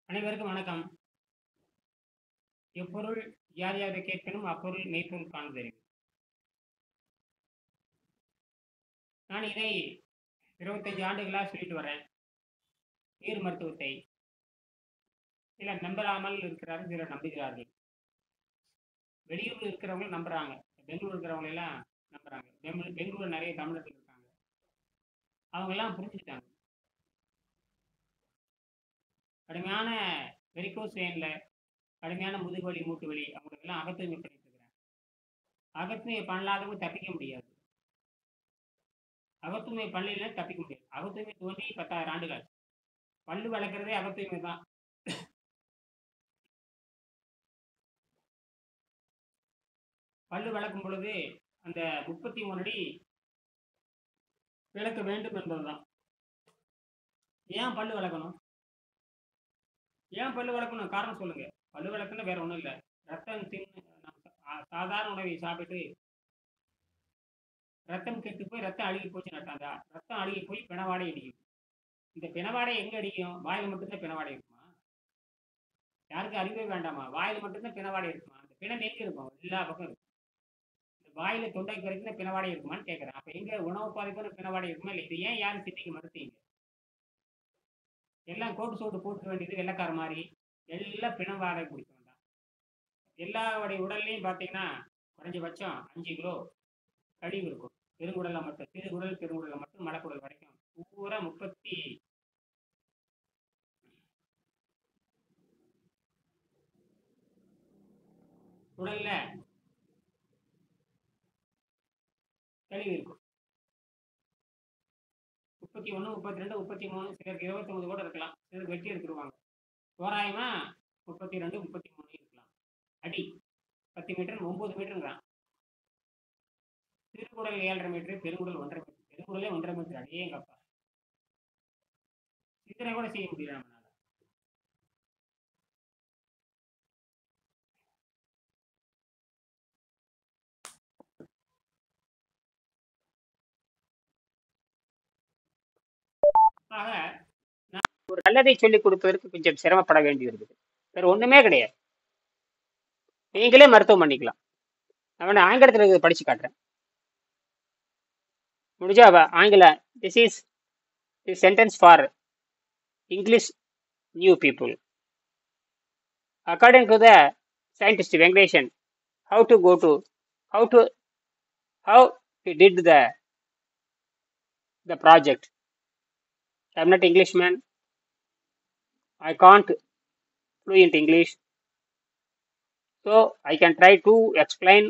அனைவருக்கும் வணக்கம். எப்பொருள் யார் யாரை கேட்கணும் அப்பொருள் மெய்ப்பொருள் காண்பதறிவு. நான் இதை 25 ஆண்டுகளா சொல்லிட்டு வரேன். உயிர் மருத்துவத்தை சிலர் நம்பலாமல் இருக்கிறார்கள், சிலர் நம்புகிறார்கள். வெளியூர்ல இருக்கிறவங்க நம்புறாங்க, பெங்களூர் இருக்கிறவங்க எல்லாம் நம்புறாங்க. பெங்களூர்ல நிறைய தமிழர்கள் இருக்காங்க, அவங்க எல்லாம் புரிஞ்சுக்கிட்டாங்க. கடுமையான வெரிகோஸ் வெயின்ல, கடுமையான முதுகுவலி மூட்டு வலி, அவங்களுக்கு எல்லாம் அகத்தூய்மை பண்ணிட்டு இருக்கிறேன். அகத்தூய்மை பண்ணாதவங்க தப்பிக்க முடியாது. அகத்தூய்மை பண்ணலாம் தப்பிக்க முடியாது. அகத்தூய்மை தோன்றி 10,000 ஆண்டுகள். பல்லு வளர்க்குறதே அகத்தூய்மை தான். பல்லு வளர்க்கும் பொழுது அந்த 33 அடி விளக்க வேண்டும் என்பதுதான். ஏன் பல்லு வளர்க்கணும்? ஏன் பல்லு வளர்க்கணும்? காரணம் சொல்லுங்க. பல்லு வளர்க்கணும் வேற ஒன்றும் இல்லை. ரத்தம் சாதாரண உணவை சாப்பிட்டு ரத்தம் கெட்டு போய் ரத்தம் அழுகி போச்சு நட்டாந்தா, ரத்தம் அழுகி போய் பிணவாடை அடிக்கும். இந்த பிணவாடை எங்க அடிக்கும்? வாயில மட்டும்தான் பிணவாடை இருக்குமா? யாருக்கு அறிவே வேண்டாமா? வாயில மட்டும்தான் பிணவாடை இருக்குமா? அந்த பிணம் எங்க இருக்கும்? எல்லா பக்கம் இருக்கும். வாயில தொண்டைக்கு வரைக்கும் பிணவாடை இருக்குமான்னு கேட்கறேன். அப்ப எங்க உணவு பாதிப்பான பிணவாடை இருக்குமா இல்லை? இது ஏன் யாரும் சிட்டிக்கு மறுத்தீங்க? எல்லாம் கோட்டு சோட்டு போட்டுக்க வேண்டியது வெள்ளக்கார மாதிரி. எல்லாம் பிணவாடை பிடிக்க வேண்டாம். எல்லாருடைய உடல்லையும் பார்த்தீங்கன்னா குறைஞ்சபட்சம் 5 கிலோ கழிவு இருக்கும். பெருங்குடலை மட்டும், சிறுகுடல் பெருங்குடலை மட்டும் மலக்குடல் வரைக்கும் பூரா 30 உடல்ல கழிவு இருக்கும். 31, 32, 33, சிலருக்கு 29 கூட இருக்கலாம். சிலருக்கு வெட்டி எடுத்துருவாங்க. தோராயமா 32, 33 இருக்கலாம். அடி 10 மீட்டர், 9 மீட்டருங்கிறான். சிறுகுடல் 7.5 மீட்டர், பெருங்குடல் 1.5 மீட்டர். பெருங்குடலே 1.5 மீட்டர். அடியே எங்கப்பா, சிந்தனை கூட செய்ய முடியல நம்மளால. ஆக நான் ஒரு நல்லதை சொல்லிக் கொடுப்பதற்கு கொஞ்சம் சிரமப்பட வேண்டி இருக்குது. வேற ஒண்ணுமே கிடையாது. நீங்களே மருத்துவம் பண்ணிக்கலாம். நான் ஆங்கிலத்தில் படிச்சு காட்டுறேன். முடிஞ்சா ஆங்கில this is the sentence for English new people. According to the scientist Venkatesan, how he did the project. I'm not Englishman. I can't fluent English, so I can try to explain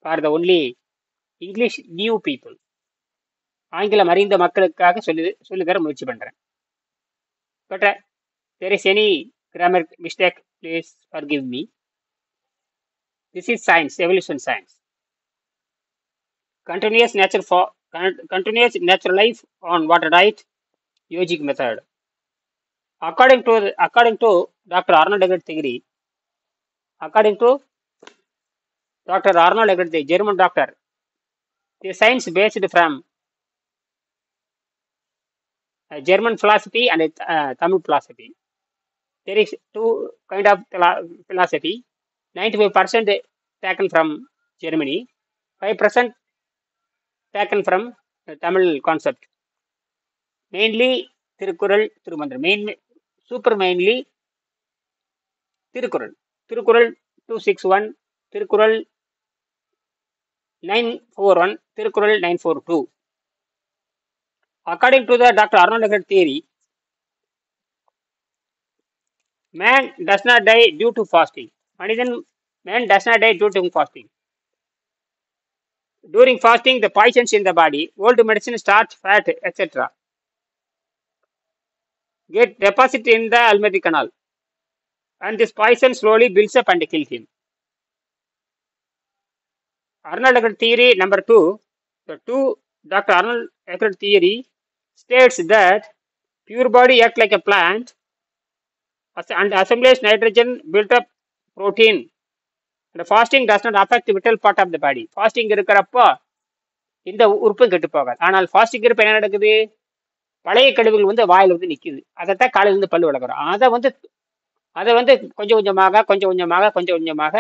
for the only English new people. ஆங்கிலம் அறிந்த மக்களுக்காக சொல்லுகிற முயற்சி பண்றேன். But there is any grammar mistake, please forgive me. This is science, evolution science. Continuous natural life on water diet, yogic method. According to Dr. Arnold Egert theory, the German doctor, the science based from German philosophy and Tamil philosophy. There is two kind of philosophy. 95% taken from Germany, 5% taken from Tamil concept. Mainly Tirukkural, Tirumandram. Mainly Tirukkural. Tirukkural 261, Tirukkural 941, Tirukkural 942. According to the Dr. Arnold Egert theory, man does not die due to fasting. Man does not die due to fasting. During fasting, the poisons in the body, old medicine, starch, fat, etc., get deposited in the alimentary canal, and this poison slowly builds up and kills him. Arnold Egert theory number 2, Dr. Arnold Egert theory states that pure body acts like a plant and assembles nitrogen built up protein. The fasting does not affect the vital part of the body. Fasting இருக்கிறப்போ இந்த உறுப்பு கெட்டு போகாது. ஆனால் fasting இருப்ப என்ன நடக்குது? பழைய கழிவுகள் வந்து வாயில் வந்து நிற்கிது. அதைத்தான் காலையிலேருந்து பல் விளக்குறோம். அதை வந்து கொஞ்சம் கொஞ்சமாக கொஞ்சம் கொஞ்சமாக கொஞ்சம் கொஞ்சமாக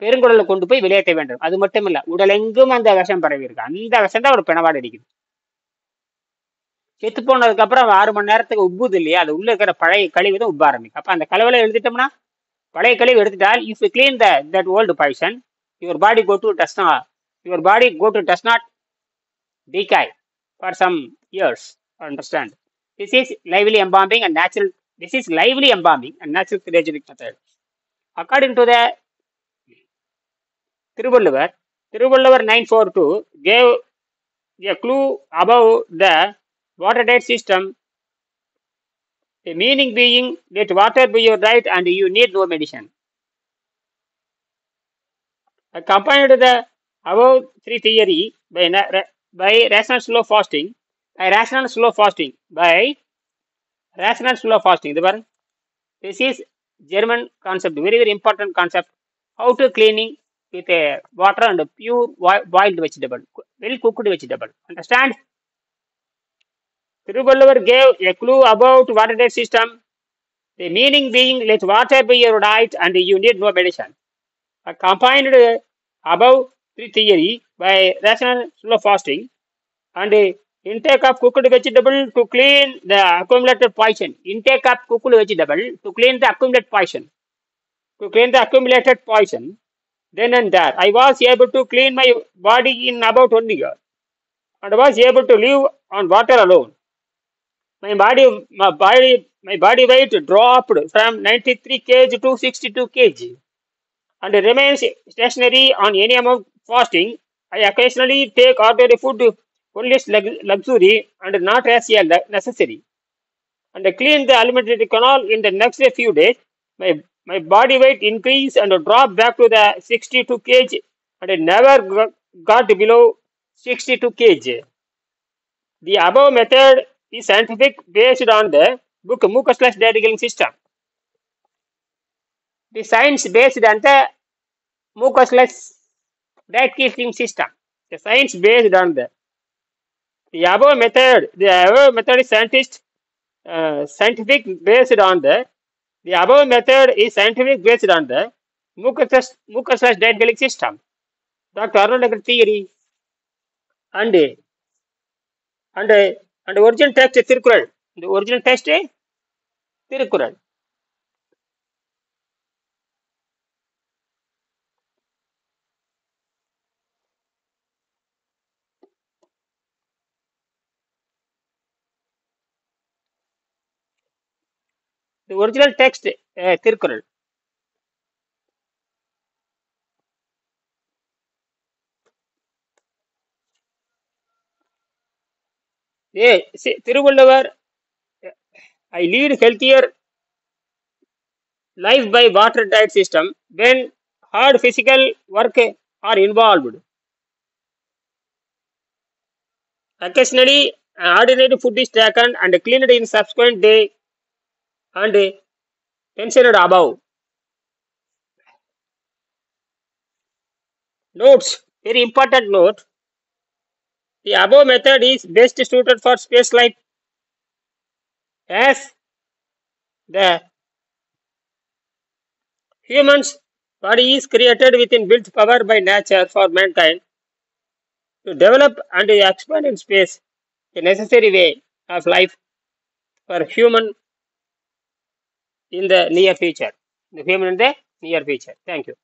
பெருங்குடலை கொண்டு போய் வெளியேற்ற வேண்டும். அது மட்டும் இல்ல, உடலெங்கும் அந்த விஷம் பரவி இருக்கு. அந்த விஷம் தான் ஒரு பிணவாடு அடிக்குது. செத்து போனதுக்கு அப்புறம் 6 மணி நேரத்துக்கு உப்புது இல்லையா, அது உள்ள இருக்கிற பழைய கழிவு தான் உப்ப ஆரம்பிக்கும். அப்ப அந்த கழிவுல எழுதிட்டோம்னா, பழைய கழிவு எடுத்துட்டால், if you clean that old poison, your body go to does not decay for some years. Understand? This is lively embalming and natural. This is lively embalming and natural cryogenic method. According to the Tiruvalluvar, 942 gave a clue about the watertight system. The meaning being let water be your diet and you need no medicine. Accompanied the above three theory by rational slow fasting. Rational slow fasting. This is German concept, very very important concept. How to cleaning with a water and a pure boiled vegetable, well cooked vegetable. Understand? Tiruvalluvar gave a clue about watertight system. The meaning being let water be your diet and you need no medicine. Combined above three theory by rational slow fasting and intake of cooked vegetable to clean the accumulated poison. Intake of cooked vegetable to clean the accumulated poison. Then and there, I was able to clean my body in about 1 year and was able to live on water alone. My body weight dropped from 93 kg to 62 kg and remains stationary on any amount fasting. I occasionally take ordinary food only as luxury and not as a necessary. And clean the alimentary canal in the next few days. My body weight increased and dropped back to the 62 kg and it never got below 62 kg. The above method is scientific based on the book mucus-less diet killing system. The science based on the mucus-less diet killing system. The science based on the above method is scientific based on the above method is scientific based on the mucus-less diet killing system. Dr. Arnold theory and original text Tirukkural. The original text Tirukkural. The original text Tirukkural. Tiruvalluvar, I lead healthier life by water diet system when hard physical work are involved. Occasionally, ordinary food is taken and cleaned in subsequent day and mentioned above. Notes, very important note. The above method is best suited for space life as the human's body is created within built power by nature for mankind to develop and expand in space, a necessary way of life for human in the near future. Thank you.